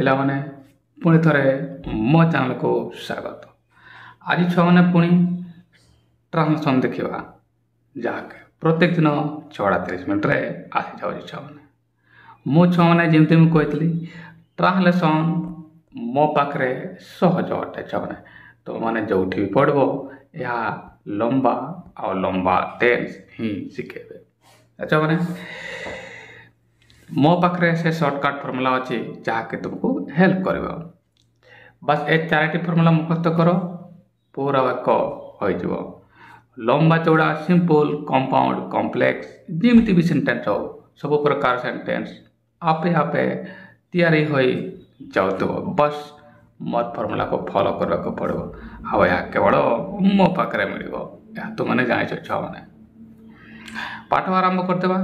ପିଲାମାନେ ପୁଣି ଥରେ ମୋ ଚ୍ୟାନେଲକୁ ସ୍ୱାଗତ। ଆଜି ଛୁଆମାନେ ପୁଣି ଟ୍ରାନ୍ସଲେସନ୍ ଦେଖିବା, ଯାହାକି ପ୍ରତ୍ୟେକ ଦିନ 6:30 ମିନିଟ୍ରେ ଆସିଯାଉଛି ଛୁଆମାନେ। ମୁଁ ଛୁଆମାନେ ଯେମିତି ମୁଁ କହିଥିଲି ଟ୍ରାନ୍ସଲେସନ୍ ମୋ ପାଖରେ ସହଜ ଅଟେ ଛୁଆମାନେ। ତୁମମାନେ ଯେଉଁଠି ବି ପଢ଼ିବ ଏହା ଲମ୍ବା ଟେନ୍ସ ହିଁ ଶିଖେଇବେ। ଛୁଆମାନେ ମୋ ପାଖରେ ସେ ସର୍ଟକଟ୍ ଫର୍ମୁଲା ଅଛି ଯାହାକି ତୁମକୁ ହେଲ୍ପ କରିବ। ବାସ୍ ଏ 4ଟି ଫର୍ମୁଲା ମୁଖସ୍ଥ କର, ପୁରା ବାକ୍ୟ ହୋଇଯିବ। ଲମ୍ବା ଚଉଡ଼ା, ସିମ୍ପଲ୍, କମ୍ପାଉଣ୍ଡ, କମ୍ପ୍ଲେକ୍ସ, ଯେମିତି ବି ସେଣ୍ଟେନ୍ସ ହଉ, ସବୁ ପ୍ରକାର ସେଣ୍ଟେନ୍ସ ଆପେ ଆପେ ତିଆରି ହୋଇ ଯାଉଥିବ। ବାସ୍ ମୋର ଫର୍ମୁଲାକୁ ଫଲୋ କରିବାକୁ ପଡ଼ିବ, ଆଉ ଏହା କେବଳ ମୋ ପାଖରେ ମିଳିବ। ଏହା ତୁମମାନେ ଜାଣିଛ ଛୁଆମାନେ। ପାଠ ଆରମ୍ଭ କରିଦେବା।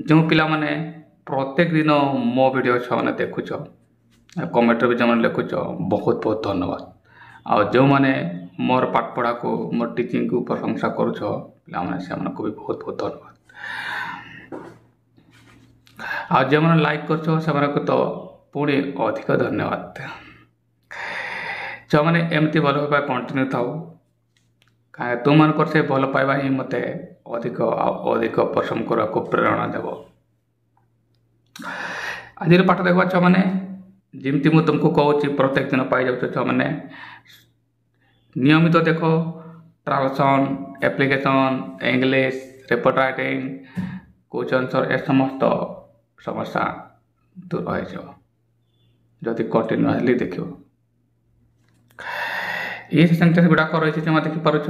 ଯେଉଁ ପିଲାମାନେ ପ୍ରତ୍ୟେକ ଦିନ ମୋ ଭିଡ଼ିଓ ଛୁଆମାନେ ଦେଖୁଛ, କମେଣ୍ଟରେ ବି ଯେଉଁମାନେ ଲେଖୁଛ, ବହୁତ ବହୁତ ଧନ୍ୟବାଦ। ଆଉ ଯେଉଁମାନେ ମୋର ପାଠ ପଢ଼ାକୁ, ମୋର ଟିଚିଂକୁ ପ୍ରଶଂସା କରୁଛ ପିଲାମାନେ, ସେମାନଙ୍କୁ ବି ବହୁତ ବହୁତ ଧନ୍ୟବାଦ। ଆଉ ଯେଉଁମାନେ ଲାଇକ୍ କରୁଛ ସେମାନଙ୍କୁ ତ ପୁଣି ଅଧିକ ଧନ୍ୟବାଦ। ଛୁଆମାନେ ଏମିତି ଭଲ ପାଇବା କଣ୍ଟିନ୍ୟୁ ଥାଉ, କାରଣ ତୁମମାନଙ୍କର ସେ ଭଲ ପାଇବା ହିଁ ମୋତେ ଅଧିକ ପରିଶ୍ରମ କରିବାକୁ ପ୍ରେରଣା ଦେବ। ଆଜିର ପାଠ ଦେଖିବା ଛୁଆମାନେ, ଯେମିତି ମୁଁ ତୁମକୁ କହୁଛି ପ୍ରତ୍ୟେକ ଦିନ ପାଇଯାଉଛ ଛୁଆମାନେ, ନିୟମିତ ଦେଖ। Translation, application, English, report writing, question answer, ଏ ସମସ୍ତ ସମସ୍ୟା ଦୂର ହୋଇଯିବ ଯଦି କଣ୍ଟିନ୍ୟୁଅସଲି ଦେଖିବ। ଏ ସେଣ୍ଟେନ୍ସ ଗୁଡ଼ାକ ରହିଛି ତୁମେ ଦେଖିପାରୁଛ।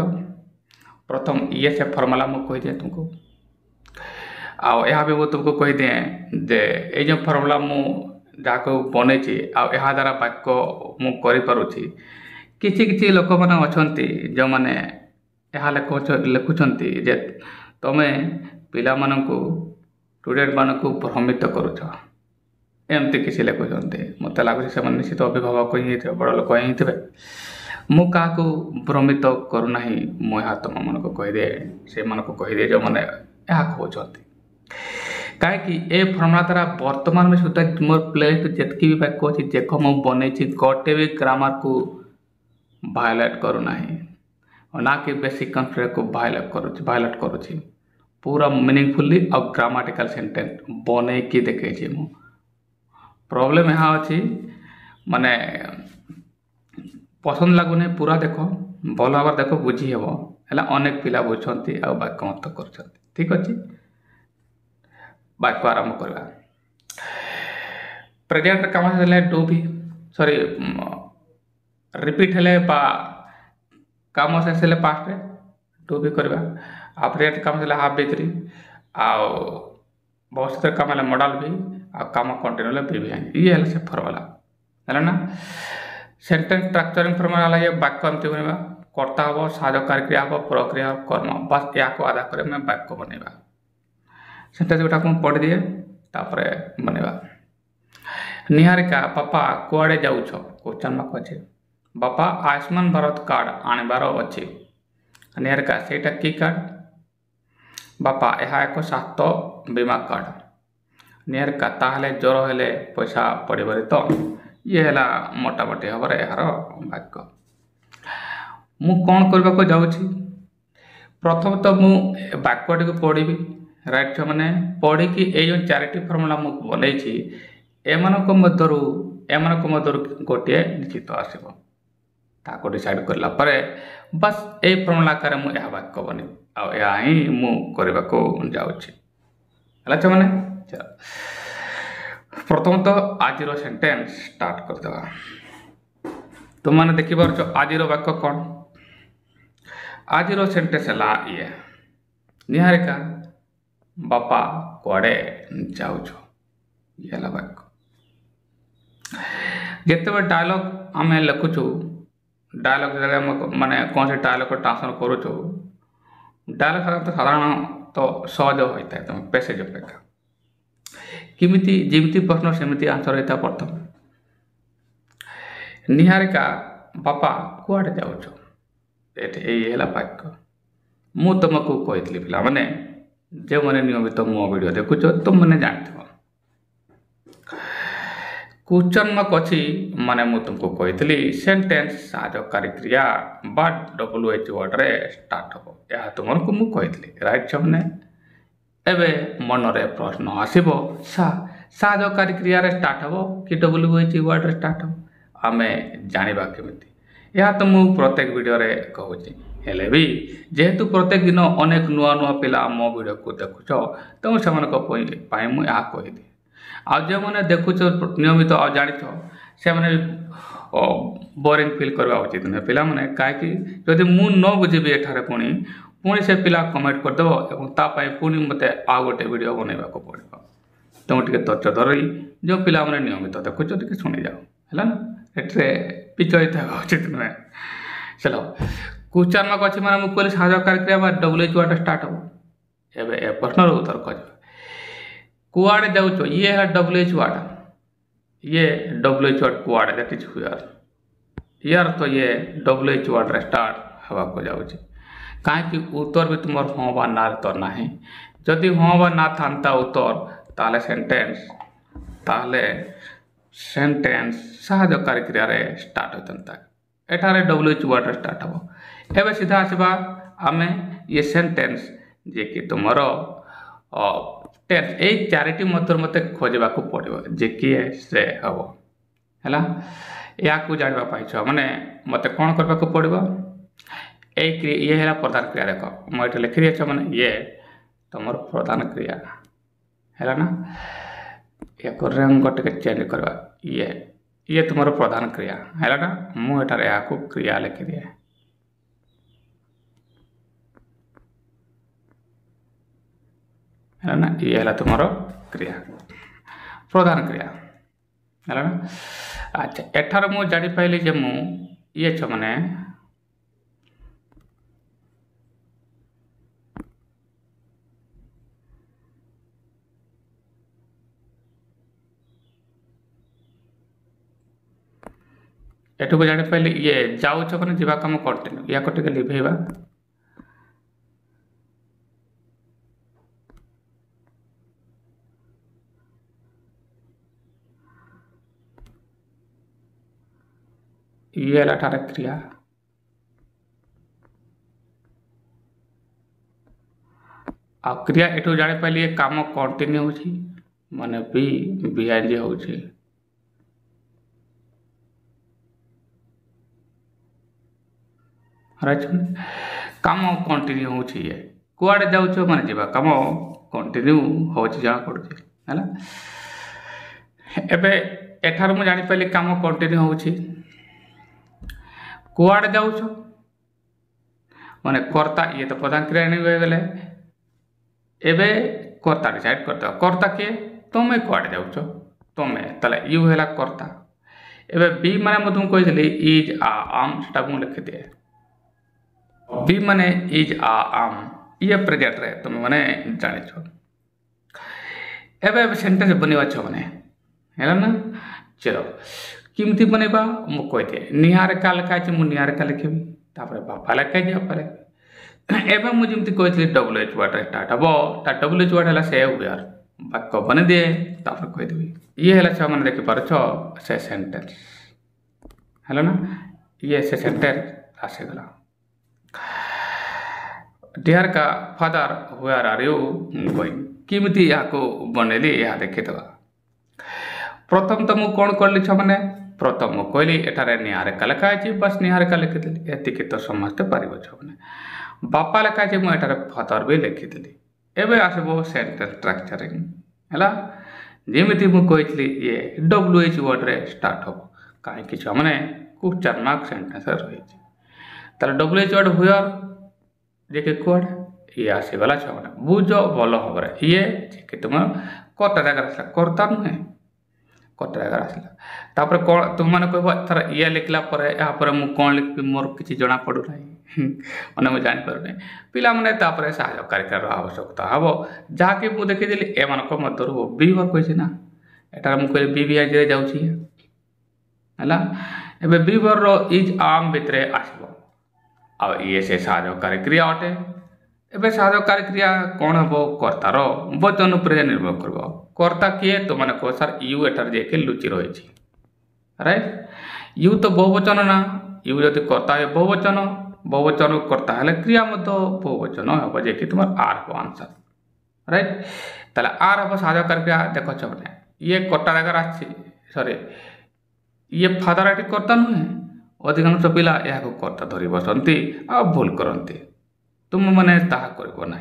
ପ୍ରଥମ ସେ ଫର୍ମୁଲା ମୁଁ କହିଦିଏ ତୁମକୁ, ଆଉ ଏହା ବି ମୁଁ ତୁମକୁ କହିଦିଏ ଯେ ଏଇ ଯେଉଁ ଫର୍ମୁଲା ମୁଁ ଯାହାକୁ ବନେଇଛି ଆଉ ଏହା ଦ୍ୱାରା ବାକ୍ୟ ମୁଁ କରିପାରୁଛି। କିଛି ଲୋକମାନେ ଅଛନ୍ତି ଯେଉଁମାନେ ଏହା ଲେଖୁଛନ୍ତି ଯେ ତୁମେ ପିଲାମାନଙ୍କୁ, ଷ୍ଟୁଡେଣ୍ଟମାନଙ୍କୁ ଭ୍ରମିତ କରୁଛ, ଏମିତି କିଛି ଲେଖୁଛନ୍ତି। ମୋତେ ଲାଗୁଛି ସେମାନେ ନିଶ୍ଚିତ ଅଭିଭାବକ ହିଁ ହେଇଥିବେ, ବଡ଼ ଲୋକ ହିଁ ହେଇଥିବେ। ମୁଁ କାହାକୁ ଭ୍ରମିତ କରୁନାହିଁ, ମୁଁ ଏହା ତୁମମାନଙ୍କୁ କହିଦିଏ, ସେମାନଙ୍କୁ କହିଦିଏ ଯେଉଁମାନେ ଏହା କହୁଛନ୍ତି। କାହିଁକି ଏ ଫର୍ମୁଲା ଦ୍ୱାରା ବର୍ତ୍ତମାନ ବି ସୁଦ୍ଧା ମୋର ପ୍ଲେଲିଷ୍ଟ ଯେତିକି ବି ବାକ୍ୟ ଅଛି, ଦେଖ ମୁଁ ବନେଇଛି, ଗୋଟେ ବି ଗ୍ରାମାରକୁ ଭାୟୋଲେଟ୍ କରୁନାହିଁ, ନା କି ବେସିକ୍ କନସେପ୍ଟକୁ ଭାୟୋଲେଟ୍ କରୁଛି। ପୁରା ମିନିଂଫୁଲି ଆଉ ଗ୍ରାମାଟିକାଲ ସେଣ୍ଟେନ୍ସ ବନେଇକି ଦେଖେଇଛି ମୁଁ। ପ୍ରୋବ୍ଲେମ୍ ଏହା ଅଛି, ମାନେ ପସନ୍ଦ ଲାଗୁନି। ପୁରା ଦେଖ, ଭଲ ଭାବରେ ଦେଖ, ବୁଝି ହେବ, ହେଲେ ଅନେକ ପିଲା ବୁଝୁଛନ୍ତି ଆଉ ବାକ୍ୟ ମଧ୍ୟ କରୁଛନ୍ତି। ଠିକ୍ ଅଛି, ବାକ୍ୟ ଆରମ୍ଭ କରିବା। ପ୍ରେଜେଣ୍ଟରେ କାମ ହେଲେ ରିପିଟ୍ ହେଲେ ବା କାମ ଶେଷ ହେଲେ ପାଷ୍ଟରେ ଡୁ ବି କରିବା। ଆଉ ପ୍ରେଜେଣ୍ଟ କାମ ହେଲେ ହାଫ୍ ବି3, ଆଉ ଭବିଷ୍ୟତରେ କାମ ହେଲେ ମଡାଲ ବି, ଆଉ କାମ କଣ୍ଟିନ୍ୟୁ ହେଲେ ବି। ଇଏ ହେଲେ ସେ ଫର୍ମୁଲା ହେଲା ନା। ସେଣ୍ଟେନ୍ସ ଷ୍ଟ୍ରକ୍ଚରିଂ ଫର୍ମୁଲା ହେଲା, ବାକ୍ୟ ଏମିତି ବନେଇବା, କର୍ତ୍ତା ହେବ, ସାହାଯ୍ୟକାରୀ କ୍ରିୟା ହେବ, ପ୍ରକ୍ରିୟା ହେବ, କର୍ମ। ବାସ୍ ଏହାକୁ ଆଧାର କରି ଆମେ ବାକ୍ୟ ବନେଇବା। ସେଣ୍ଟେନ୍ସ ଗୁଡ଼ାକୁ ମୁଁ ପଢ଼ିଦିଏ, ତାପରେ ବନେଇବା। ନିହାରିକା, ବାପା କୁଆଡ଼େ ଯାଉଛ? କ୍ୱେଶ୍ଚନ୍ ମାର୍କ ଅଛି। ବାପା ଆୟୁଷ୍ମାନ ଭାରତ କାର୍ଡ଼ ଆଣିବାର ଅଛି। ନିହାରିକା, ସେଇଟା କି କାର୍ଡ଼? ବାପା, ଏହା ଏକ ସ୍ୱାସ୍ଥ୍ୟ ବୀମା କାର୍ଡ଼। ନିହାରିକା, ତାହେଲେ ଜ୍ୱର ହେଲେ ପଇସା ପଡ଼ିବନି ତ? ଇଏ ହେଲା ମୋଟାମୋଟି ଭାବରେ ଏହାର ବାକ୍ୟ। ମୁଁ କ'ଣ କରିବାକୁ ଯାଉଛି? ପ୍ରଥମତଃ ମୁଁ ବାକ୍ୟଟିକୁ ପଢ଼ିବି। ରାଇଟ୍ ଛୁଆମାନେ, ପଢ଼ିକି ଏଇ ଯେଉଁ 4ଟି ଫର୍ମୁଲା ମୁଁ ବନେଇଛି, ଏମାନଙ୍କ ମଧ୍ୟରୁ ଗୋଟିଏ ନିଶ୍ଚିତ ଆସିବ। ତାକୁ ଡିସାଇଡ଼୍ କରିଲା ପରେ ବାସ୍ ଏଇ ଫର୍ମୁଲା ଆକାରରେ ମୁଁ ଏହା ବାକ୍ୟ ବନେଇବି, ଆଉ ଏହା ହିଁ ମୁଁ କରିବାକୁ ଯାଉଛି। ହେଲା ଛୁଆମାନେ, ପ୍ରଥମତଃ ଆଜିର ସେଣ୍ଟେନ୍ସ ଷ୍ଟାର୍ଟ କରିଦେବା। ତୁମମାନେ ଦେଖିପାରୁଛ ଆଜିର ବାକ୍ୟ କ'ଣ? ଆଜିର ସେଣ୍ଟେନ୍ସ ହେଲା ଇଏ। ନିହାରିକା, ବାପା କୁଆଡ଼େ ଯାଉଛ? ଇଏ ହେଲା ବାକ୍ୟ। ଯେତେବେଳେ ଡାୟଲଗ୍ ଆମେ ଲେଖୁଛୁ, ଡାୟଲଗ୍ ଯେତେବେଳେ ମାନେ କୌଣସି ଡାୟଲଗ୍ ଟ୍ରାନ୍ସଲେଟ୍ କରୁଛୁ, ଡାୟଲଗ୍ ସାଧାରଣତଃ ସହଜ ହୋଇଥାଏ ତୁମ ପେସେଜ ଅପେକ୍ଷା। ଯେମିତି ପ୍ରଶ୍ନ ସେମିତି ଆନ୍ସର ହୋଇଥାଏ। ପ୍ରଥମ, ନିହାରିକା, ବାପା କୁଆଡ଼େ ଯାଉଛ? ଏଇ ହେଲା ବାକ୍ୟ। ମୁଁ ତୁମକୁ କହିଥିଲି ପିଲାମାନେ, ଯେଉଁମାନେ ନିୟମିତ ମୋ ଭିଡ଼ିଓ ଦେଖୁଛ, ତୁମମାନେ ଜାଣିଥିବ क्वेश्चन अच्छी माने मु तुमको कही सेंटेंस साहाय्यकारी क्रिया बा WH वर्ड रे स्टार्ट हो या तुमको मु कही राइट छमने एबे मनरे प्रश्न आसीबो साहाय्यकारी क्रिया रे स्टार्ट हो कि WH वर्ड रे स्टार्ट हो आमे जानिबा केमिति या तो मु प्रत्येक वीडियो रे कहूची हेले भी जेहेतु प्रत्येक दिन अनेक नुआ नुआ पिला मो वीडियो को देखुछ तो सेमानक पई मु या कहिदी आ जो मैंने देखुच नियमित आ जान से बोरिंग फिल करवा उचित नुहे पिला माने कहीं जदि मु न बुझेबी एठारे पुणी पुणी से पिला कमेंट करदेव और तापाई पुणी मते आ गोटे वीडियो बनैबा को पड़ो तुम टे तथ्य धरी जो पिला माने नियमित देखुच टे शुणी जाओ है ना एटे विचलित होगा उचित नुहे चलो क्वेश्चन मार्क अच्छी मैंने मुझे कहली साहाय्यकारी क्रिया WH वर्ड स्टार्ट हो एबे ए प्रश्न उत्तर कह कुआड़े जाऊच ये है WH वर्ड ये WH वर्ड कुआड़े दैट इज हियर तो ये WH वर्ड रे स्टार्ट हवा को जाउची कहीं उत्तर भी तुम हाँ बा ना तो ना जदि हाँ बा ना था उत्तर ताले सेंटेंस साहाय्यकारी क्रिया रे स्टार्ट होता एठारे WH वर्ड रे स्टार्ट हम एवं सीधा आसवा आमे ये सेंटेंस जे कि तुमर टेंस यही चारिटी मध्य मत खोजा पड़ो जे किए से हम है या जानापी छुआ मैंने मत कौन करने को पड़ो ये है प्रधान क्रिया देख मुझे लिखी दिए मैंने ये तुम प्रधान क्रिया है ना या रंग टे चेंज करवा ये तुम प्रधान क्रिया है ना मुझे या क्रिया लिखी दिए है ना ये है तुम क्रिया प्रधान क्रिया है ना अच्छा एठार मु जानी पाइली जे मु ये मैंने एठू को जानी पाइली ये जाऊछ मैंने जीवा काम कंटिन्यू या टे लिभेबा ये अठारह क्रिया आ क्रिया एठू जानी पाइली ये काम कंटिन्यू होची माने BING होची काम कंटिन्यू होची ये कुआडे जाउछ माने जीवा काम कंटिन्यू होची जाना पड़ुची है ना एबे एठार मु जानी पाइली काम कंटिन्यू होची कुआड़े जाऊछ माने कर्ता ये तो प्रधान क्रिया नहीं गले एबे कर्ता डिसाइड करता कर्ता किए तुम्हें कुआड़े जाऊछ तुम्हें तले यू है कर्ता एबे बी माने तुमको कही इज आ आम से लिखी दिए बी माने इज आ आम ये प्रेजेंट रे तुम माने जान एबे सेंटेंस बनवा छ माने है ना चलो किमती बनवा मुझे कहते निहार का लिखाई मुझे निहार का लिखेबी तापर बापा लिखाई बापा लिखे एवं मुझे जमी कही WH वर्ड स्टार्ट हम WH वर्ड है से यार वाक्य बन दिए तापर कहीदेवी ये है छुआ मैंने देखिपार से सेंटेंस है ना ये से सेंटेंस आसीगला डियर का father where are you going किमती या बनैली या देखीदे प्रथम तो मुझे कौन कली मैंने प्रथम कहली एठारे निहारिका लिखाई बस निहारिका लिखिदेली एतिक तो समस्ते पार मैंने बापा लिखाई मुझे फादर भी लिखिदेली एवं आसब सेंटेंस स्ट्रक्चरिंग है जमी मुझे ये WH वर्ड रे स्टार्ट हम कहीं छुआ मैंने क्वेश्चन मार्क सेंटेंस रही WH वर्ड हुयर जे कि कुआड़े ये आसीगला छुआ मैंने बुझ भल भाव ये कि तुम कटा जगह आसला कर्ता नुहे कटा जगह आसला तापर कौन तुम मैंने कह थर ये लिखला यापर मुझे कौन लिखी मोर किसी जना पड़ूना मैंने मुझे जापर पिला मैंने साहाय्यकारी आवश्यकता हम जहाँकि मुझे देखीदी एम मध्य बी वर्ग कही ना एटार मुझे BING रे जाऊँगी है बी वर्ग इज आम भितर आसब आ ये से साहाय्यकारी क्रिया अटे एबे साहाय्यकारी क्रिया कौन हम कर्तार वचन उपर निर्भर कर कर्ता किए तो मैंने कह सर यू एटार जे लुचि रही राइट यू तो बहुवचन ना यू जब कर्ता है बहुवचन कर्ता है क्रिया बहुवचन हम जे कि तुम आर हम आंसर राइट ताले आर हम साधकार क्रिया देख मैंने ये कर्ता जगह सॉरी ये फादर एटी कर्ता नुहे अधिकांश पिला यह कर्ता धरी बसती आ भूल करती तुम मैंने ताहा कर ना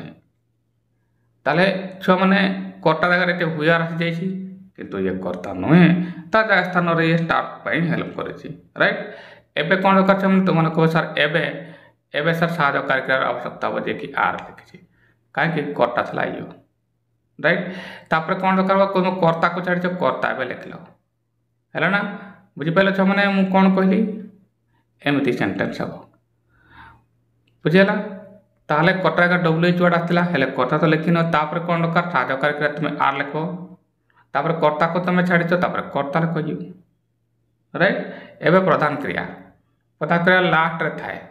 ताले छुआ मैंने कर्ता जगह ये हुआर आसी जाइए किंतु ये कर्ता नुहे ता जगह स्थान रे ये स्टाफ हेल्प करेछि राइट एबे कौन दरकार तुमने कह सर एबे एबे सर साधकार क्रियार आवश्यकता हो जे कि आर लिखी कहीं कर्ता था यू राइट तापर कौन दरकार कोई कर्ता को छाड़ कर्ता एवं लिख लो है ना बुझिपाल छुआ मैंने मुझे कौन कहली एमती सेंटेंस हम बुझीगला ताहले कर्ता जगह WH वर्ड आसला हेले कर्ता तो लिखिन तापर कौन दरकार साधकार क्रिया तुम आर लिख तापर कर्ता को तुम छाड़ कर्ता लिख यू राइट एवं प्रधान क्रिया लास्ट रे थाए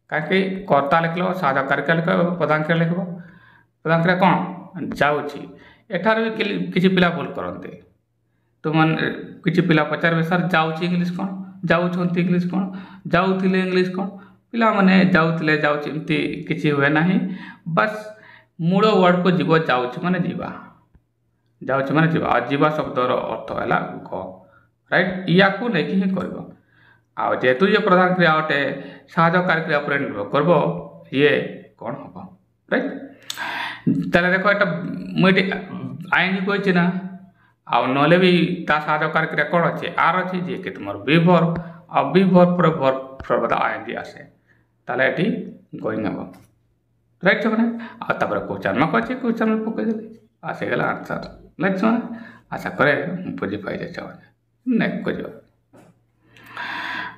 कहीं कर्ता लिख लो साधकार क्रिया लिख प्रधान क्रिया लिख प्रधान क्रिया कौन जाऊँगी एठार भी किसी पिला भूल करते तुम किसी पिला पचारे सर जाऊँगी इंग्लीश कौन जाऊँच इंग्लीश कौन जाऊले इंग्लीश कौन पिला माने जाऊले जाऊँगी किसी हुए ना बस मूल वर्ड को जीव जाऊँच माने जीवा जाऊँच माने जीवा जीवा शब्दर अर्थ है ग राइट या नहीं कि कर जेहेतु ये प्रधान क्रिया अटे साधकार क्रिया पर निर्भर कर ये कौन हम राइट ताले देखो ये मुझे आईएनजी कही ना आउ ना भी ता साधकार क्रिया कौन अच्छे आर अच्छे जी कि तुम विभर आ विभर पर भर सर्वदा आईएनजी आसे ताले ये गोइंग हम राइट मैंने आपर क्वेश्चन मार्क अच्छे क्वेश्चन मार्क पकईदे आसीगला आंसर लाइक आशा करे बुझी पाई नेक्स्ट खोज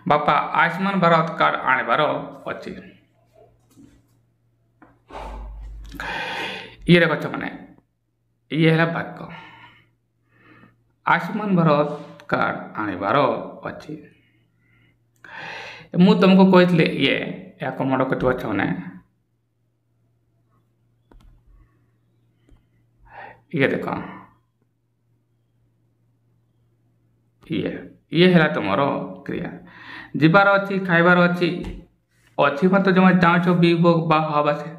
बापा आयुष्मान भारत कार्ड आनबार अच्छी ये देख मैंने ये है वाक्य आयुष्मान भारत कार्ड आनबार अच्छी मु तुमको कही ये या मन रखुच मैंने ये देख ये है तुम क्रिया जीवार अच्छी खाइबार अच्छी अच्छी मत जो चाहो बी बा हवा से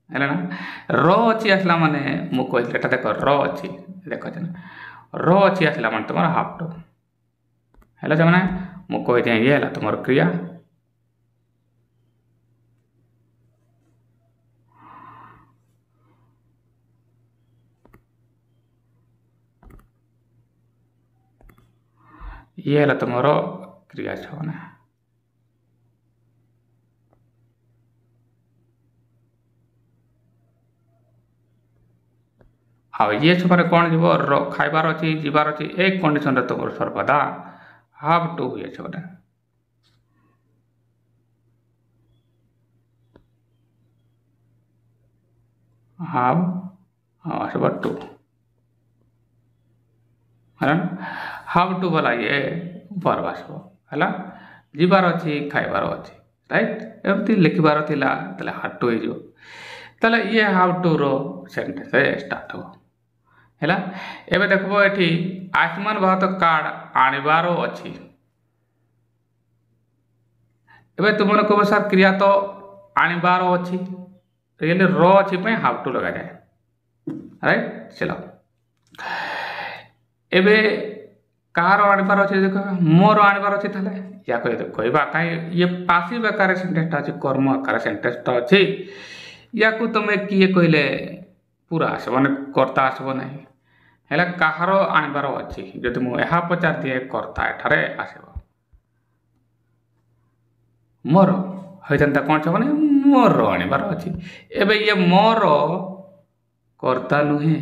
है ना अच्छी आसला माने मुझे देख अच्छी देख रो अच्छी आसला माने तुम हाफ टू है मैंने मुझे ये है तुम क्रिया ये है तुम क्रिया छने हाँ ये छे कौन जीव खाइबार अच्छी जीवार अच्छी एक कंडीशन तुम सर्वदा हाव टू हुए छे हाव आसब टू है हाव टू बोला ये वर्ब आसब है जीवार अच्छी खाइबार अच्छी राइट एमती लिखबार थिला तले हाव टू हो ताले ये हाव टू रो सेंटेंस स्टार्ट हो है एबे देखबो एठी आयुष्मान भारत कार्ड आनिबार अच्छी एबे तुमने कहो सर क्रिया तो आनिबार अच्छी रियली रो अच्छी पे हाव टू लगा जाए राइट चलो एबे कहार आनिबार अच्छी देखो मोर आनिबार अच्छी थाले या कहवा कहीं ये पासिव आकार सेंटेंस अच्छी कर्म आकार सेंटेंस अच्छी या तुम किए कहले पूरा आसब माने कर्ता आसब ना है कहार आनिबार अच्छी जदि मुझे पचार दिए कर्ता एठारे आसब मोर होता कौन छ माने मोर आनिबार अच्छी एबे ये मोर कर्ता नुहे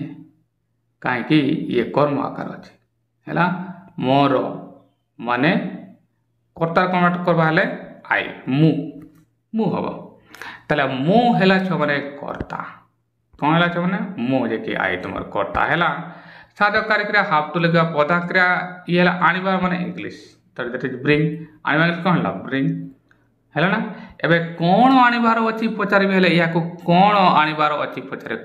कहीं ये कर्म आकार अच्छी है मोर माने कर्ता कौन करवा हेले आई मु हम ताले मु है मैंने कर्ता कौन है मैंने मुझे कि आई तुम कर्ता है साधकार क्रिया हाफ टू लगे प्रधान क्रिया ये आनिबार माने इंग्लीश दैट इज ब्रिंग आनिबार कौन है ब्रिंग है ना एबे कौन आनिबार अच्छी पचारि हेले या कौन आनिबार अच्छी पचारे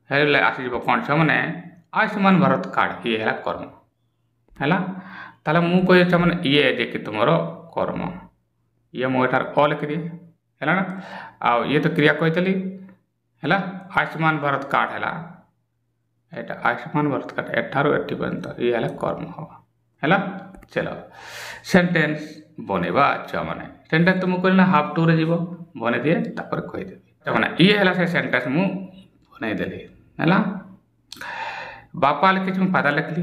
हेले आसी कौन छ माने आयुष्मान भारत कार्ड ये है कर्म है ताले मु कह माने ये जे कि तुमर कर्म ये मु एठार अ लिखिदिए है ना आ ये तो क्रिया कही है आयुष्मान भारत कार्ड है एटा आयुष्मान भारत कार्ड एठार एटी पर्यंत ये है कर्म हम है चलो सेंटेंस बनवा छुआ मैंने सेंटेंस तुमको कहना हाफ टू रे जीव बन दिए तापर कहीदेवी मैंने ये है से सेंटेंस मु बनईदेली है बापा लिखी पादा लिखली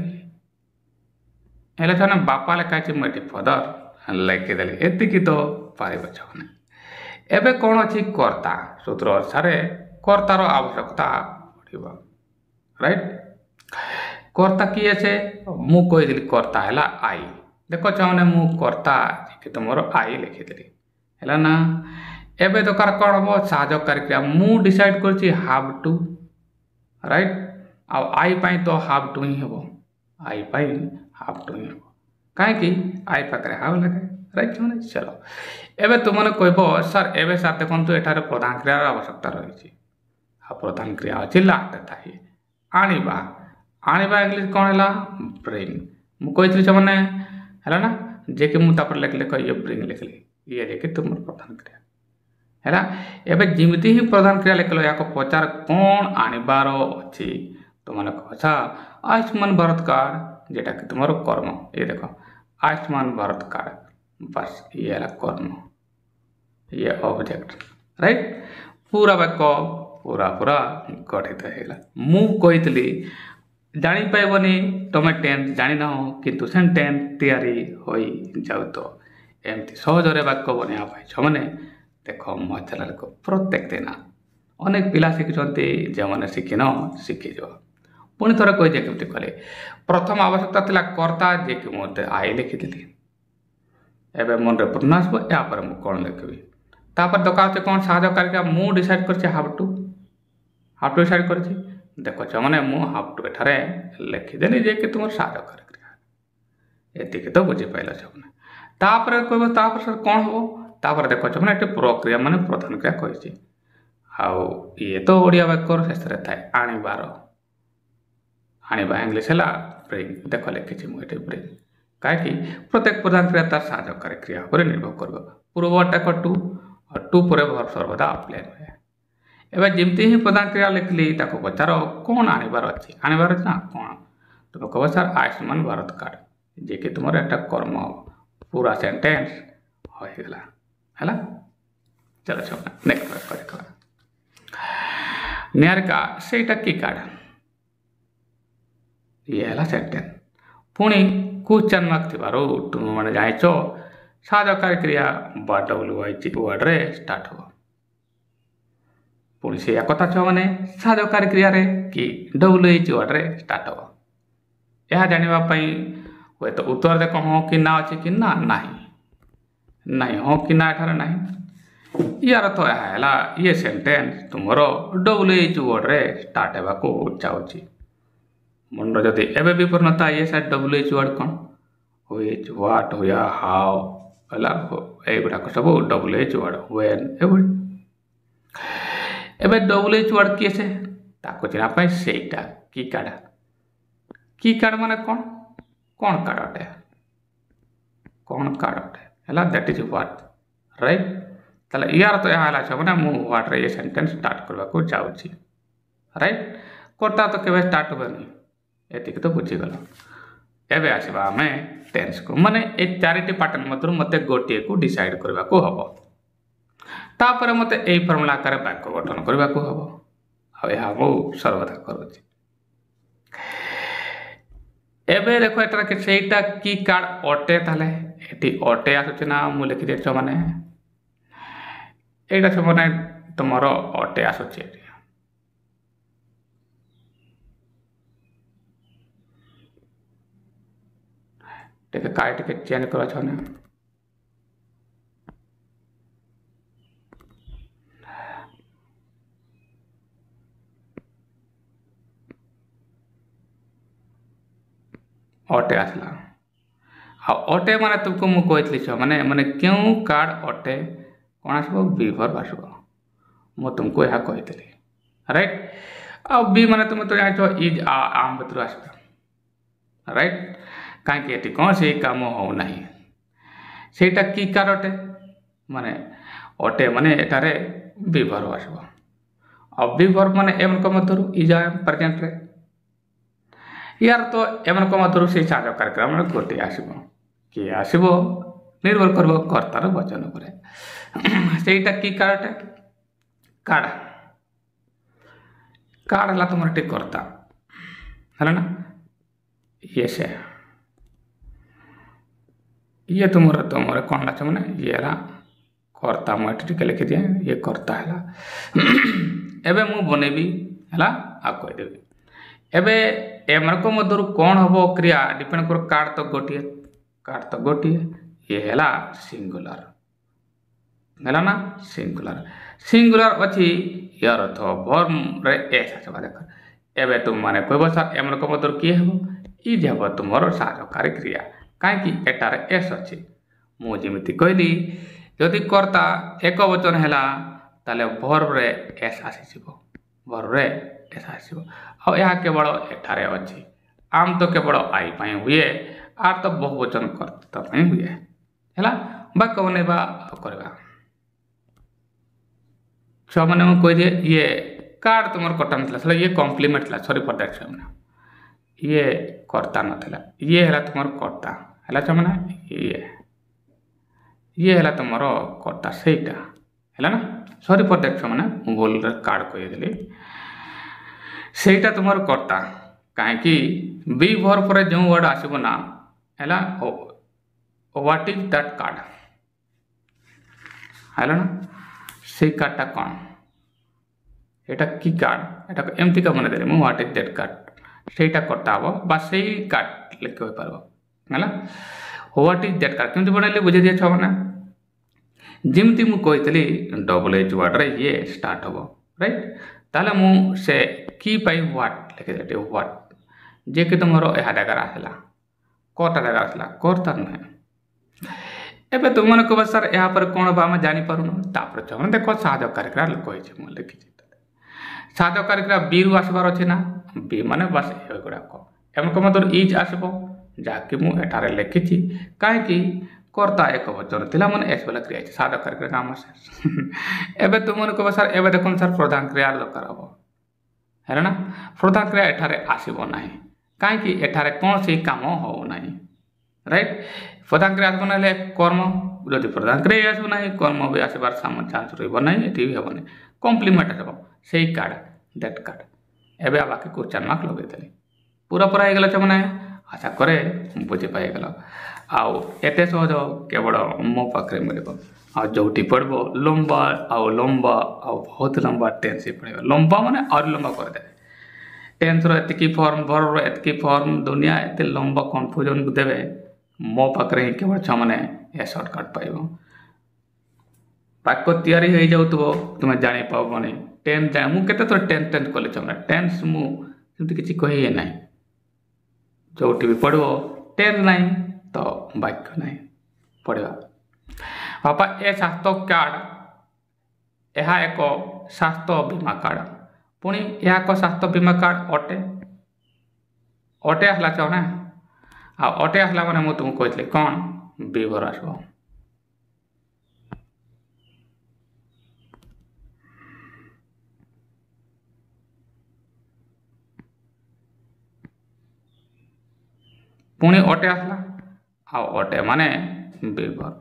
है बापा लिखाई मुझे फदर लिखिदेली एतिकी तो पार छुने एबे कौन अच्छी कर्ता सूत्र अनुसार कर्तार आवश्यकता पड़ो राइट कर्ता किए छे मु कहीदेली कर्ता है आई देख मैंने मु कर्ता कि तुम आई लिखिदेली है ना एबे दरकार कौन हम साहयकारी क्रिया मु डिसाइड कर हाव टू राइट आई पाई तो हाव टू ही हम आई पाई हाव टू ही हम कहीं आई पाखे हाव लगे राइट मैंने चलो एबे तुमने कह सर एबे सर देखो एठार प्रधान क्रियार आवश्यकता रही प्रधान क्रिया अच्छी लास्ट था आनिबा आनिबा इंग्लिश कौन है ब्रिंग मुझे मैंने है ना जे कि मुझे लिखले ये ब्रिंग लिखली ये देखिए तुम प्रधान क्रिया है एवं जमी ही प्रधान क्रिया लिखल या पचार कौन आनबार अच्छी तुमने कह आयुष्मान भारत कार्ड जेटा कि तुम कर्म ये देख आयुष्मान भारत कार्ड बस ये है कर्म ये ऑब्जेक्ट राइट पूरा वाक्य पूरा पूरा गठित होगा मु कही जानी पाइबनी तुम टेन्स जानी ना किंतु सेंटेन्स तैयारी हो जाऊ तो एमती सहजरे वाक्य बनवा छ मैंने देख मो चैनल को प्रत्येक दिन अनेक पिला शिखुंट जो मैंने शिखिन शिखीज पुणी थोड़े कही कमी कले प्रथम आवश्यकता था कर्ता जे कि मुझे आई लिखिदी एवं मन में प्रश्न आसो यापर मुझे कौन लिखी तापर दरकार कौन साहयकारी मु डिसाइड कर हाव टू डिसाइड कर देख मैंने मु हाव टू एठारे लिखिदेली जे कि तुम साहयकारी क्रिया एतिक तो बुझीपाल मैंने तापर कह सर कौन हम तापर देख मैंने प्रक्रिया माने प्रधान क्रिया कही आउ ये तो ओडिया वाक्यर शेष थाए आनिबार आनिबा इंग्लिश है ब्रिंग देख लिखी मुझे ब्रिंग कहीं प्रत्येक प्रधान क्रिया तार साहयकारी क्रिया पर निर्भर कर पूर्वटा टू और टू पर भर सर्वदा अप्लाई हुए एवं जमती ही प्रधान क्रिया लिखली पचार कौन आनिबार अच्छी आनिबार ना कौन तुम कह सर आयुष्मान भारत कार्ड जे कि तुम एक कर्म पूरा सेंटेंस होगा है चलो छो नेक्स्ट निहारिका सेटा की कार्ड ये है सेंटेंस पुणी क्वेश्चन मार्क थी तुम मैंने जाच साहयकारी क्रिया WH वर्ड रे स्टार्ट हो पुणी से कथा छ मैंने साहयकारी क्रिया रे कि WH वर्ड रे स्टार्ट हो यह जानापी हे तो उत्तर देख हाँ कि ना अच्छे कि ना नहीं हाँ कि ना एठार ना यार तो यह है ये सेंटेंस तुम WH वर्ड रे स्टार्ट होगा चाहूँगी मन रही एवं भी पूर्णता ये सर WH वर्ड कौन व्हिच व्हाट हुआ हाउ है युवाक सब WH वर्ड व्हेन एवं WH वर्ड किए से चिन्ह सेटा की कार्ड माने कौन कौन कार्ड अटे है दैट इज व्हाट राइट ताले यार तो यहाँ है मैंने मु व्हाट रे ये सेंटेंस स्टार्ट करने चाहूँगी राइट कर्ता तो केवे स्टार्ट हुए एतिक तो बुझीगल एवं आसवा आम टेन्स को माने ए चारिटी पैटर्न मध्य मत गोटे को डिसाइड करने को हम तापर मत यही फर्मुला आकार वाक्य गठन करने को हम यह सर्वदा करुच्ची एबे देखो एटा कि सेटा की कार्ड अटे ताले एटी अटे आसुच ना मु लिखि देछ माने एटा छ माने तुमर अटे आसुच टेके काय टेके चेंज करा छ ना अटे आसला अटे माने तुमको मु कहली माने माने क्यों कार्ड अटे कौन आसो विभर आसो मु तुमको यह कही राइट आ बी माने तुम तो जान इज आम भर आस राइट कहीं ये कौन से कम हो ना सेटा की कार अटे माने अटे माने एटारे विभर आसब और विभर माने एम मधुर इज प्रेजेंट रे यार तो एम मधुर से साज कार्यक्रम गोटे आसब किए आसब निर्भर कर कर्तार वचन पर सेटा की कार अटे कार्ड कार्ड है तुम कर्ता है ना ये से ये तुम कौन लाच मैंने ये है कर्ता मुझे लिखी दिए ये कर्ता है एबे मु बनैबी है आ कहीदेवी एबे एम मधुर कौन हम क्रिया डिपेंड कर कार्ड तो गोटे ये है सिंगुलर है ना सिंगुलर अच्छी यार अर्थ वर्म रे एस आसवा देख एबे तुम माने कहब सर एम मधुर किए हम इज हम तुम साहकारी क्रिया कहीं एटार एस अच्छी मुझे कहली जदि कर्ता एक वचन है ताले वर्ब रे एस आसीज वर्ब रे एस आसो आ केवल एठारे अच्छी आम तो केवल आई पाई हुए आर तो बहुवचन कर्ता हुए है बाक्य बनवा करवा छुआ मैंने कही ये कार्ड तुम कटा ना ये कम्प्लीमेंट था सॉरी फॉर दैट छुआ ये कर्ता नाला ये है तुम कर्ता है छुआ मैंने ये है तुम कर्ता सहीटा है ना सॉरी फॉर दैट छुआ मैंने बोल कार्ड कहीदेली सहीटा तुम कर्ता कहीं बी भर पर जो वर्ड आसब ना है व्हाट इज दैट कार्ड है ना से कार्डटा कौन एटा की कार्ड एटा एमती का बना देली व्हाट इज दैट कार्ड सेटा कर्ता हम बा से कार्ड लिख पार है व्हाट इज दैट कार्ड केमती बनैली बुझे दिए छुआ मैंने जमती मुझे डबल एच वर्ड रे ये स्टार्ट हम राइट ताले से की पाई व्हाट लिखिदेली व्हाट जे कि तुम यह जगार आसला कर्ता जगार आसला कर्ता नुहे एबे तुम मैंने कह सर यहाँ पर कौन बा जानीपारुन तापर छुआ मैंने देख साहकारी क्रिया कही मुझे लिखी साहकारी क्रिया बी रु आसबार अच्छे ना बी माने बस ये गुड़ाक एम मधुर इज आसब जहाँकि मुझे लिखी कहीं कर्ता एक वचन थी मैंने एस वाला क्रिया साहकारी क्रिया काम एबे तुम मैंने कह सर एबे देखो सर प्रधान क्रिया दरकार हम है ना प्रधान क्रिया एठारे आसब ना कहीं एठारे कौन से काम हो ना राइट प्रधान क्रिया आसब ना कर्म जदि प्रधान क्रिया आसब ना कर्म भी आसबार चान्स रहा ये भी हेनी कम्प्लीमेंट आसब से कार्ड दैट कार्ड एवं बाकी क्वेश्चन मार्क लगे पूरा पूरा हो गला मैंने आशा करे बुझी पाईगल आते सहज केवल मो पाखे मिल जो पढ़ब लंबा लंबा बहुत लंबा टेन्स ही पड़ेगा लंबा माने और लंबा करदे टेन्स एति फर्म वर्ब एति फर्म दुनिया एत लंबा कन्फ्यूजन देवे मो पाखे ही केवल छुआ मैंने ए सर्टकट पाइब वाक्य तैयारी हो जाऊ तुम जापाबनी टेन्स जाए मुझे थोड़ा टेन्स टेन्स कले छुआ मैंने टेन्स मुझे किसी कहे ना जो भी पढ़ो टेन्स ना तो वाक्य ना पढ़ा बापा ए स्वास्थ्य कार्ड यह एक स्वास्थ्य बीमा कार्ड पुणी यह एक स्वास्थ्य बीमा कार्ड अटे अटे आसला चाह ना अटे आसला मैंने मुझे तुमको कही कौन विभर आसब पुणी अटे आसला अटे माने विभर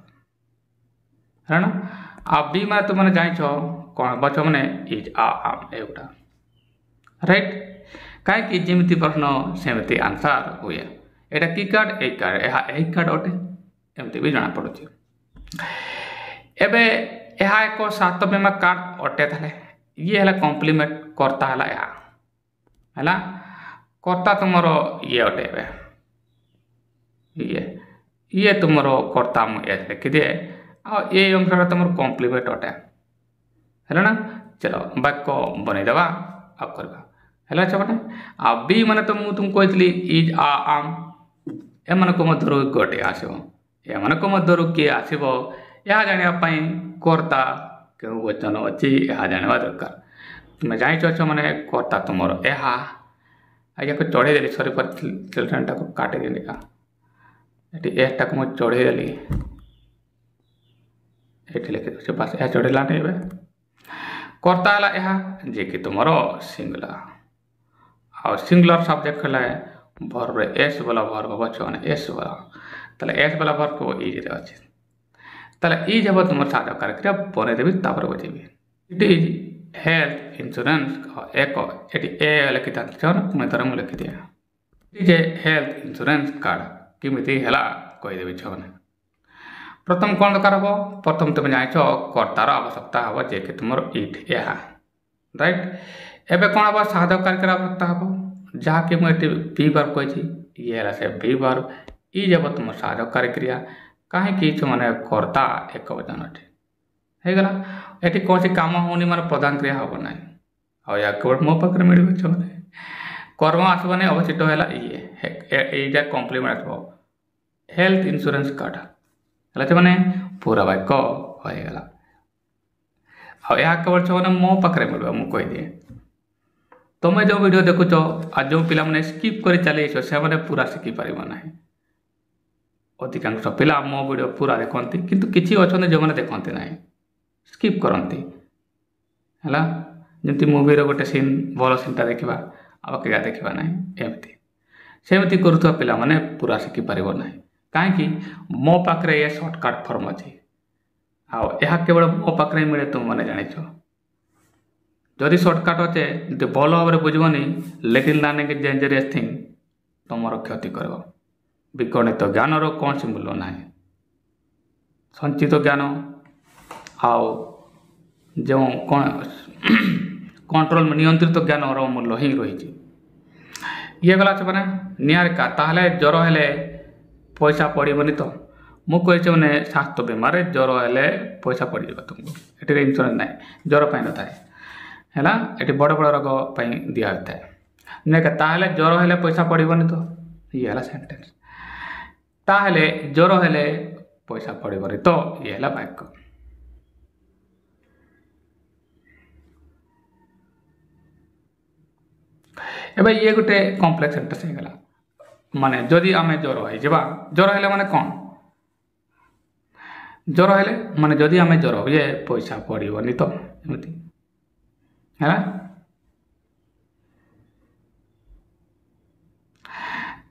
है ना बी माने तुम मैंने जान कौन बच मैंने इज आम एगुटा राइट कहीं जमी प्रश्न सेमती आंसर हुए यहाँ की कार्ड ए कार्ड यही कार्ड अटे एमती भी जना पड़ुची एबे यह एक स्वास्थ्य बीमा कार्ड अटे थाले ये है कम्प्लीमेंट कर्ता है कर्ता तुम ये अटे ये तुम कर्ता मुझे लिखी दिए ये अनुसार तुम कम्प्लीमेंट अटे है ना चलो वाक्य बनईदेवा आ करवा है मैंने बी माने तो मुझे तुमको कही इज आम एम मधुर गोटे आसब एम मधुर किए आसब यह जानापी कर्ता क्यों वचन अच्छी यह जानवा दरकार तुम जाच मैंने कर्ता तुम यह चढ़े देली सॉरी फॉर चिल्ड्रेन टाक काटे देली का ଏଠି ଏଟାକୁ ମୁଁ ଚଢ଼େଇ ଦେଲି, ଏଠି ଲେଖିଦେଉଛି ବାସ୍ ଏହା ଚଢ଼େଇଲାନି। ଏବେ କର୍ତ୍ତା ହେଲା ଏହା ଯିଏକି ତୁମର ସିଙ୍ଗୁଲାର, ଆଉ ସିଙ୍ଗୁଲାର ସବଜେକ୍ଟ ହେଲା ଭର୍ବରେ ଏସ୍ ବାଲା ଭର୍ବ ହବ ମାନେ ଏସ୍ ବାଲା, ତାହେଲେ ଏସ୍ ବାଲା ଭର୍ବ ଇଜ୍ରେ ଅଛି, ତାହେଲେ ଇଜ୍ ହେବ ତୁମର ସାଧକାର କ୍ରିୟା ବନେଇଦେବି ତାପରେ ବୁଝେଇବି। ଇଟ୍ ଇଜ୍ ହେଲ୍ଥ ଇନ୍ସୁରାନ୍ସ ଏକ, ଏଠି ଏ ଲେଖିଥାନ୍ତି ପୁଣି ଥରେ ମୁଁ ଲେଖିଦିଏ। It is a health insurance card, କେମିତି ହେଲା କହିଦେବି ଛୁଆମାନେ। ପ୍ରଥମ କ'ଣ ଦରକାର ହେବ, ପ୍ରଥମ ତୁମେ ଜାଣିଛ କର୍ତ୍ତାର ଆବଶ୍ୟକତା ହେବ ଯିଏକି ତୁମର ଇଟ୍ ଏହା, ରାଇଟ୍। ଏବେ କ'ଣ ହେବ ସାଧକାର କ୍ରିୟାର ଆବଶ୍ୟକତା ହେବ, ଯାହାକି ମୁଁ ଏଠି ବି ଭାର୍ବ କହିଛି, ଇଏ ହେଲା ସେ ବି ଭାର୍ବ। ଇଜ୍ ହେବ ତୁମ ସାଧକାରୀ କ୍ରିୟା, କାହିଁକି ମାନେ କର୍ତ୍ତା ଏକବଚନ ଏଠି ହେଇଗଲା। ଏଠି କୌଣସି କାମ ହେଉନି ମାନେ ପ୍ରଧାନ କ୍ରିୟା ହେବ ନାହିଁ, ଆଉ ୟା କେବଳ ମୋ ପାଖରେ ମିଳିବ ଛୁଆମାନେ। କର୍ମ ଆସିବନି, ଅବଶିଷ୍ଟ ହେଲା ଇଏ, ଏଇଟା କମ୍ପ୍ଲିମେଣ୍ଟ ଆସିବ ହେଲ୍ଥ ଇନ୍ସୁରାନ୍ସ କାର୍ଡ଼ ହେଲା ସେମାନେ ପୁରା ବାକ୍ୟ ହୋଇଗଲା। ଆଉ ଏହା କେବଳ ଛୁଆମାନେ ମୋ ପାଖରେ ମିଳିବ, ମୁଁ କହିଦିଏ। ତୁମେ ଯେଉଁ ଭିଡ଼ିଓ ଦେଖୁଛ ଆଉ ଯେଉଁ ପିଲାମାନେ ସ୍କିପ୍ କରି ଚାଲିଯାଇଛ ସେମାନେ ପୁରା ଶିଖିପାରିବ ନାହିଁ। ଅଧିକାଂଶ ପିଲା ମୋ ଭିଡ଼ିଓ ପୁରା ଦେଖନ୍ତି, କିନ୍ତୁ କିଛି ଅଛନ୍ତି ଯେଉଁମାନେ ଦେଖନ୍ତି ନାହିଁ, ସ୍କିପ୍ କରନ୍ତି ହେଲା। ଯେମିତି ମୁଭିର ଗୋଟେ ସିନ୍, ଭଲ ସିନ୍ଟା ଦେଖିବା ଆଉ ବାକିଟା ଦେଖିବା ନାହିଁ, ଏମିତି ସେମିତି କରୁଥିବା ପିଲାମାନେ ପୁରା ଶିଖିପାରିବ ନାହିଁ। କାହିଁକି, ମୋ ପାଖରେ ଏ ସର୍ଟକଟ୍ ଫର୍ମ ଅଛି, ଆଉ ଏହା କେବଳ ମୋ ପାଖରେ ମିଳେ, ତୁମମାନେ ଜାଣିଛ। ଯଦି ସର୍ଟକଟ୍ ଅଛେ ଯଦି ଭଲ ଭାବରେ ବୁଝିବନି, little learning is dangerous thing, ତୁମର କ୍ଷତି କରିବ। ବିଗଣିତ ଜ୍ଞାନର କୌଣସି ମୂଲ୍ୟ ନାହିଁ। ସଞ୍ଚିତ ଜ୍ଞାନ ଆଉ ଯେଉଁ କଣ୍ଟ୍ରୋଲ ନିୟନ୍ତ୍ରିତ ଜ୍ଞାନର ମୂଲ୍ୟ ହିଁ ରହିଛି। ଇଏ ଗଲା ସେମାନେ ନିହାରିକା, ତାହେଲେ ଜ୍ୱର ହେଲେ ପଇସା ପଡ଼ିବନି ତ। ମୁଁ କହିଛି ମାନେ ସ୍ୱାସ୍ଥ୍ୟ ବୀମାରେ ଜ୍ୱର ହେଲେ ପଇସା ପଡ଼ିଯିବ ତୁମକୁ, ଏଠିରେ ଇନ୍ସୁରାନ୍ସ ନାହିଁ, ଜ୍ୱର ପାଇଁ ନଥାଏ ହେଲା। ଏଠି ବଡ଼ ବଡ଼ ରୋଗ ପାଇଁ ଦିଆ ହୋଇଥାଏ। ନିହାରିକା ତାହେଲେ ଜ୍ୱର ହେଲେ ପଇସା ପଡ଼ିବନି ତ, ଇଏ ହେଲା ସେଣ୍ଟେନ୍ସ। ତାହେଲେ ଜ୍ୱର ହେଲେ ପଇସା ପଡ଼ିବନି ତ, ଇଏ ହେଲା ବାକ୍ୟ। ଏବେ ଇଏ ଗୋଟେ କମ୍ପ୍ଲେକ୍ସ ସେଣ୍ଟେନ୍ସ ହେଇଗଲା। ମାନେ ଯଦି ଆମେ ଜ୍ୱର ହେଇଯିବା, ଜ୍ୱର ହେଲେ ମାନେ କ'ଣ, ଜ୍ୱର ହେଲେ ମାନେ ଯଦି ଆମେ ଜ୍ୱର ହୁଏ ପଇସା ପଡ଼ିବନି ତ, ଏମିତି ହେଲା।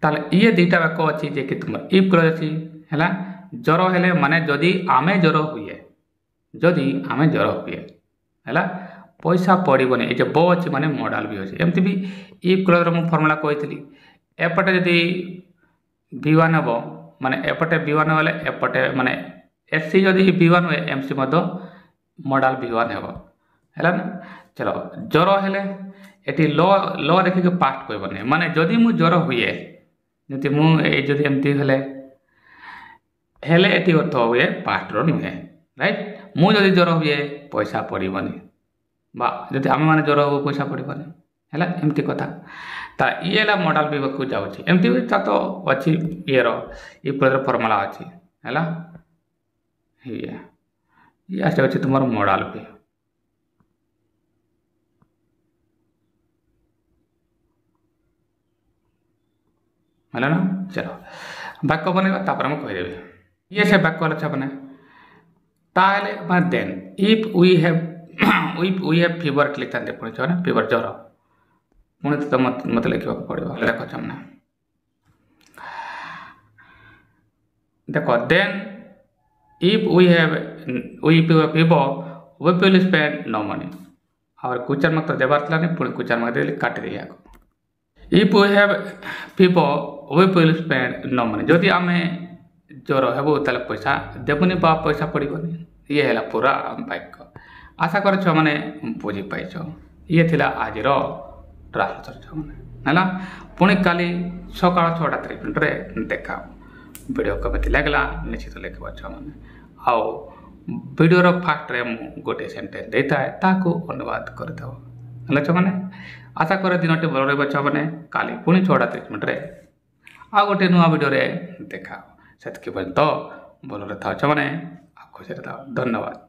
ତାହେଲେ ଇଏ ଦୁଇଟା ବାକ୍ୟ ଅଛି ଯିଏକି ତୁମର ଇଫ୍ କ୍ଲଜ୍ ଅଛି ହେଲା। ଜ୍ୱର ହେଲେ ମାନେ ଯଦି ଆମେ ଜ୍ୱର ହୁଏ, ଯଦି ଆମେ ଜ୍ୱର ହୁଏ ହେଲା ପଇସା ପଡ଼ିବନି, ଏ ଯେଉଁ ବ ଅଛି ମାନେ ମଡ଼ାଲ ବି ଅଛି। ଏମିତି ବି ଇଫ୍ କ୍ଲଜ୍ର ମୁଁ ଫର୍ମୁଲା କହିଥିଲି, ଏପଟେ ଯଦି V1 ହେବ ମାନେ ଏପଟେ V1 ହେଲେ ଏପଟେ ମାନେ ଏସି ଯଦି V1 ହୁଏ MC ମଧ୍ୟ ମଡ଼ାଲ V1 ହେବ ହେଲା ନା। ଚलो ଜ୍ୱର ହେଲେ ଏଠି ଲ ଦେଖିକି ପାଷ୍ଟ କହିବନି, ମାନେ ଯଦି ମୁଁ ଜ୍ୱର ହୁଏ, ଯଦି ମୁଁ ଏଇ ଯଦି ଏମିତି ହେଲେ ଏଠି ଅର୍ଥ ହୁଏ ପାଷ୍ଟର ନୁହେଁ, ରାଇଟ୍। ମୁଁ ଯଦି ଜ୍ୱର ହୁଏ ପଇସା ପଡ଼ିବନି, ବା ଯଦି ଆମେମାନେ ଜ୍ୱର ହବୁ ପଇସା ପଡ଼ିବନି ହେଲା, ଏମିତି କଥା। ତା ଇଏ ହେଲା ମଡ଼ାଲ ବିଭାଗକୁ ଯାଉଛି, ଏମିତି ବି ତା ତ ଅଛି ଇଏର ଇଫ୍ର ଫର୍ମୁଲା ଅଛି ହେଲା। ଇଏ ଆସି ଅଛି ତୁମର ମଡ଼ାଲ ବି ହେଲା ନା। ଚलो ବାକ୍ୟ ବନେଇବା, ତାପରେ ମୁଁ କହିଦେବି। ଇଏ ସେ ବାକ୍ୟ ହେଲା ଛାପନେ, ତାହେଲେ ମାନେ ଦେନ୍ ଇଫ୍ वी हैव फीवर लिखते पुणी छुआ फीवर ज्वर, पुणी तो मत लिखा पड़ो। देख चमने देख then if we have fever we will spend no money, और क्वेश्चन मार्क तो देवार था नहीं, पुणी क्वेश्चन मार्क दे काटी दे। If we have fever we will spend no money, जदि आम ज्वर हेबू ताले पैसा देबुनि बा पैसा पड़ोनी। ये है पूरा वाक्य। आशा कर छुआ मैंने बुझी पाइछ। ये थिला आज ट्रांसलेटर छुआ मैंने है। पुणी काली सकाल 6:30 देखा। वीडियो कमी लगला निश्चित लिखा छुआ मैंने आउ वीडियोर फास्ट रे गोटे सेंटेंस देता है ताको अनुवाद करदेव है छुआ मैंने। आशा कर दिन टी भल रहा छुआ मैंने काली पुणी 6:30 आ गोटे नुआ वीडियो देखा। से पर्यंत भल था छुआ मैंने खुशी था। धन्यवाद।